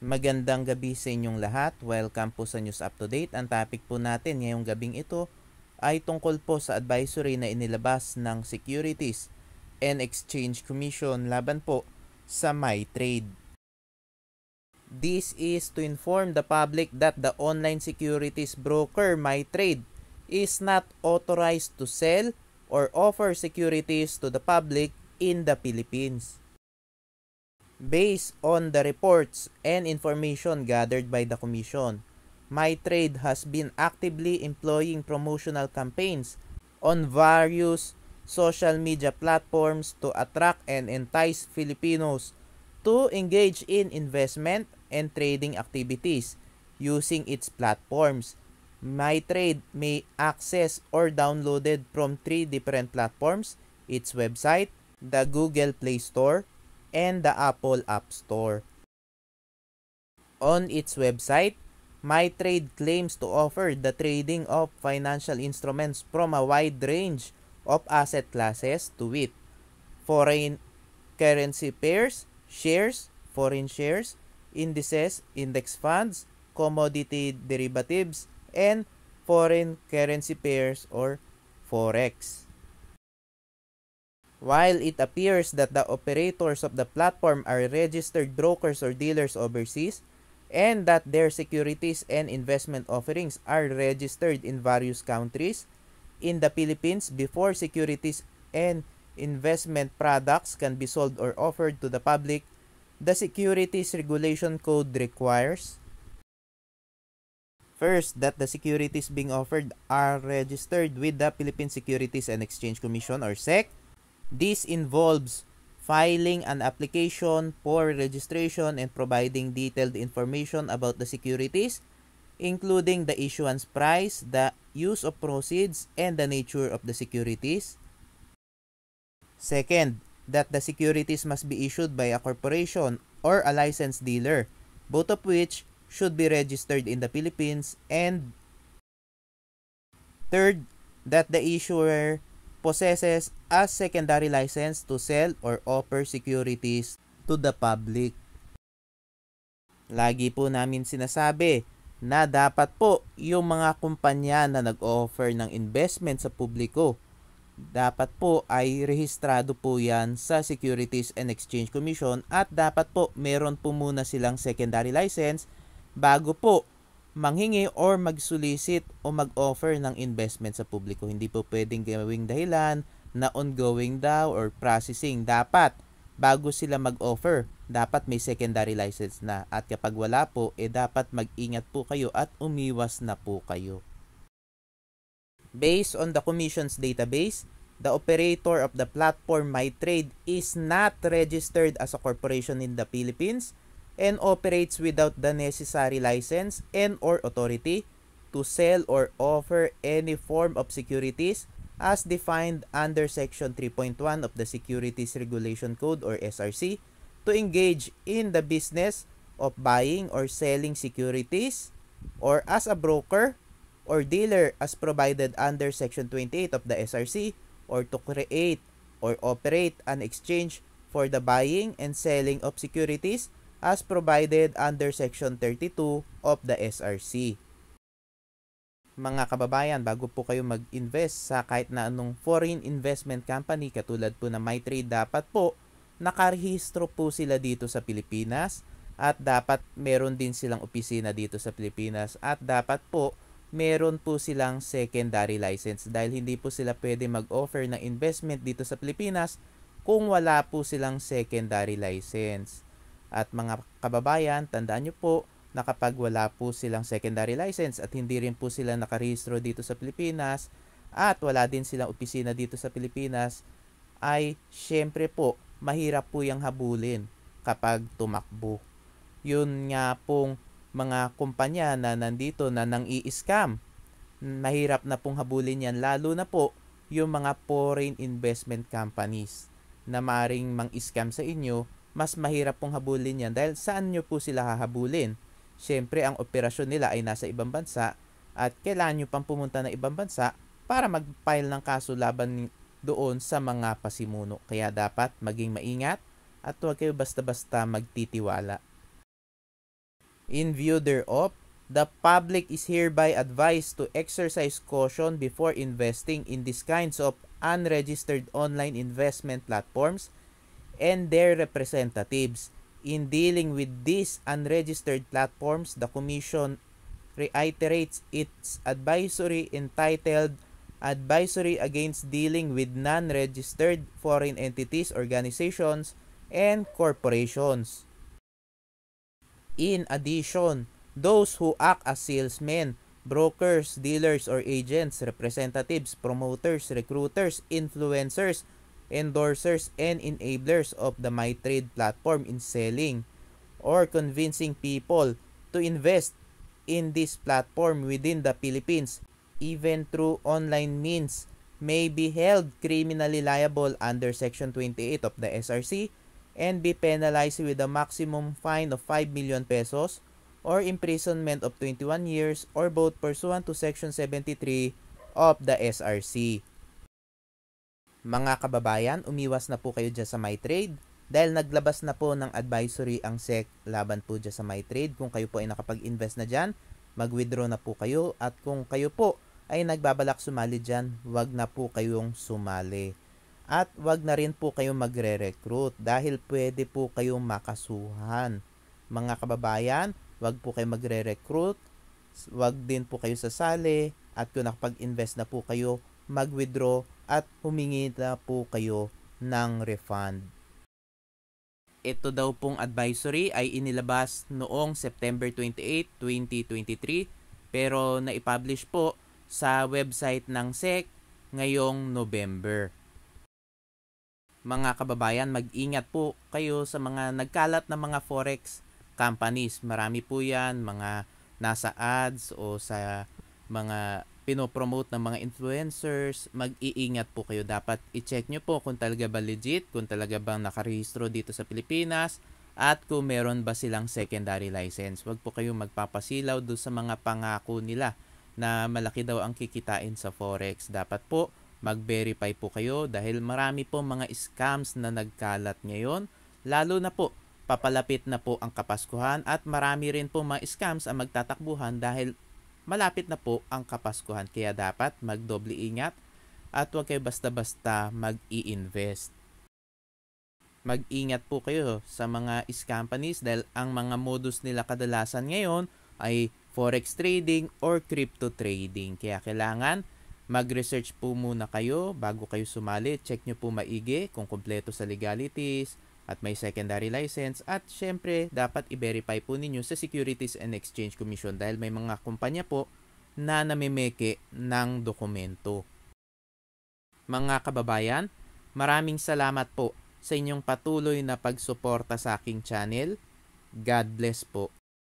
Magandang gabi sa inyong lahat. Welcome po sa News Up to Date. Ang topic po natin ngayong gabing ito ay tungkol po sa advisory na inilabas ng Securities and Exchange Commission laban po sa MyTrade. This is to inform the public that the online securities broker MyTrade is not authorized to sell or offer securities to the public in the Philippines. Based on the reports and information gathered by the Commission, MyTrade has been actively employing promotional campaigns on various social media platforms to attract and entice Filipinos to engage in investment and trading activities using its platforms. MyTrade may access or downloaded from 3 different platforms: its website, the Google Play Store, and the Apple App Store. On its website, MyTrade claims to offer the trading of financial instruments from a wide range of asset classes, to wit: foreign currency pairs, shares, foreign shares, indices, index funds, commodity derivatives, and foreign currency pairs or forex. While it appears that the operators of the platform are registered brokers or dealers overseas, and that their securities and investment offerings are registered in various countries, in the Philippines, before securities and investment products can be sold or offered to the public, the Securities Regulation Code requires: first, that the securities being offered are registered with the Philippine Securities and Exchange Commission or SEC. This involves filing an application for registration and providing detailed information about the securities, including the issuance price, the use of proceeds, and the nature of the securities. Second, that the securities must be issued by a corporation or a licensed dealer, both of which should be registered in the Philippines. And third, that the issuer possesses a secondary license to sell or offer securities to the public. Lagi po namin sinasabi na dapat po yung mga kumpanya na nag-offer ng investment sa publiko, dapat po ay rehistrado po yan sa Securities and Exchange Commission, at dapat po meron po muna silang secondary license bago po manghingi or mag-solicit o mag-offer ng investment sa publiko. Hindi po pwedeng gawing dahilan na ongoing daw or processing. Dapat bago sila mag-offer, dapat may secondary license na. At kapag wala po, dapat mag-ingat po kayo at umiwas na po kayo. Based on the Commission's database, the operator of the platform MyTrade is not registered as a corporation in the Philippines and operates without the necessary license and or authority to sell or offer any form of securities as defined under Section 3.1 of the Securities Regulation Code or SRC, to engage in the business of buying or selling securities, or as a broker or dealer as provided under Section 28 of the SRC, or to create or operate an exchange for the buying and selling of securities as provided under Section 32 of the SRC. Mga kababayan, bago po kayo mag-invest sa kahit na anong foreign investment company katulad po ng MyTrade, dapat po nakarehistro po sila dito sa Pilipinas, at dapat meron din silang opisina dito sa Pilipinas, at dapat po meron po silang secondary license, dahil hindi po sila pwede mag-offer ng investment dito sa Pilipinas kung wala po silang secondary license. At mga kababayan, tandaan nyo po na kapag wala po silang secondary license at hindi rin po sila nakarehistro dito sa Pilipinas at wala din silang opisina dito sa Pilipinas, ay syempre po mahirap po yung habulin kapag tumakbo. Yun nga pong mga kumpanya na nandito na nang i-scam, mahirap na pong habulin yan, lalo na po yung mga foreign investment companies na maaaring mang-scam sa inyo. Mas mahirap pong habulin yan dahil saan nyo po sila hahabulin? Siyempre, ang operasyon nila ay nasa ibang bansa at kailangan nyo pang pumunta ng ibang bansa para mag-file ng kaso laban doon sa mga pasimuno. Kaya dapat maging maingat at huwag kayo basta-basta magtitiwala. In view thereof, the public is hereby advised to exercise caution before investing in these kinds of unregistered online investment platforms and their representatives. In dealing with these unregistered platforms, the Commission reiterates its advisory entitled Advisory Against Dealing with Non-Registered Foreign Entities, Organizations, and Corporations. In addition, those who act as salesmen, brokers, dealers or agents, representatives, promoters, recruiters, influencers, endorsers, and enablers of the MyTrade platform in selling or convincing people to invest in this platform within the Philippines, even through online means, may be held criminally liable under Section 28 of the SRC and be penalized with a maximum fine of 5 million pesos or imprisonment of 21 years or both pursuant to Section 73 of the SRC. Mga kababayan, umiwas na po kayo dyan sa MyTrade dahil naglabas na po ng advisory ang SEC laban po dyan sa MyTrade. Kung kayo po ay nakapag-invest na dyan, mag-withdraw na po kayo, at kung kayo po ay nagbabalak sumali dyan, wag na po kayong sumali. At wag na rin po kayong magre-recruit dahil pwede po kayong makasuhan. Mga kababayan, wag po kayong magre-recruit, wag din po kayo sasali, at kung nakapag-invest na po kayo, mag-withdraw at humingi na po kayo ng refund. Ito daw pong advisory ay inilabas noong September 28, 2023 pero naipublish po sa website ng SEC ngayong November. Mga kababayan, mag-ingat po kayo sa mga nagkalat na mga forex companies. Marami po yan, mga nasa ads o sa mga pinopromote ng mga influencers. Mag-iingat po kayo. Dapat i-check nyo po kung talaga ba legit, kung talaga bang nakarehistro dito sa Pilipinas, at kung meron ba silang secondary license. Huwag po kayong magpapasilaw doon sa mga pangako nila na malaki daw ang kikitain sa forex. Dapat po mag-verify po kayo dahil marami po mga scams na nagkalat ngayon. Lalo na po, papalapit na po ang Kapaskuhan at marami rin po mga scams ang magtatakbuhan dahil malapit na po ang Kapaskuhan. Kaya dapat magdoble ingat at huwag kayo basta-basta mag-i-invest. Mag-ingat po kayo sa mga scam companies dahil ang mga modus nila kadalasan ngayon ay forex trading or crypto trading. Kaya kailangan mag-research po muna kayo bago kayo sumali. Check nyo po maigi kung kumpleto sa legalities at may secondary license. At syempre, dapat i-verify po ninyo sa Securities and Exchange Commission dahil may mga kumpanya po na namimeke ng dokumento. Mga kababayan, maraming salamat po sa inyong patuloy na pagsuporta sa aking channel. God bless po.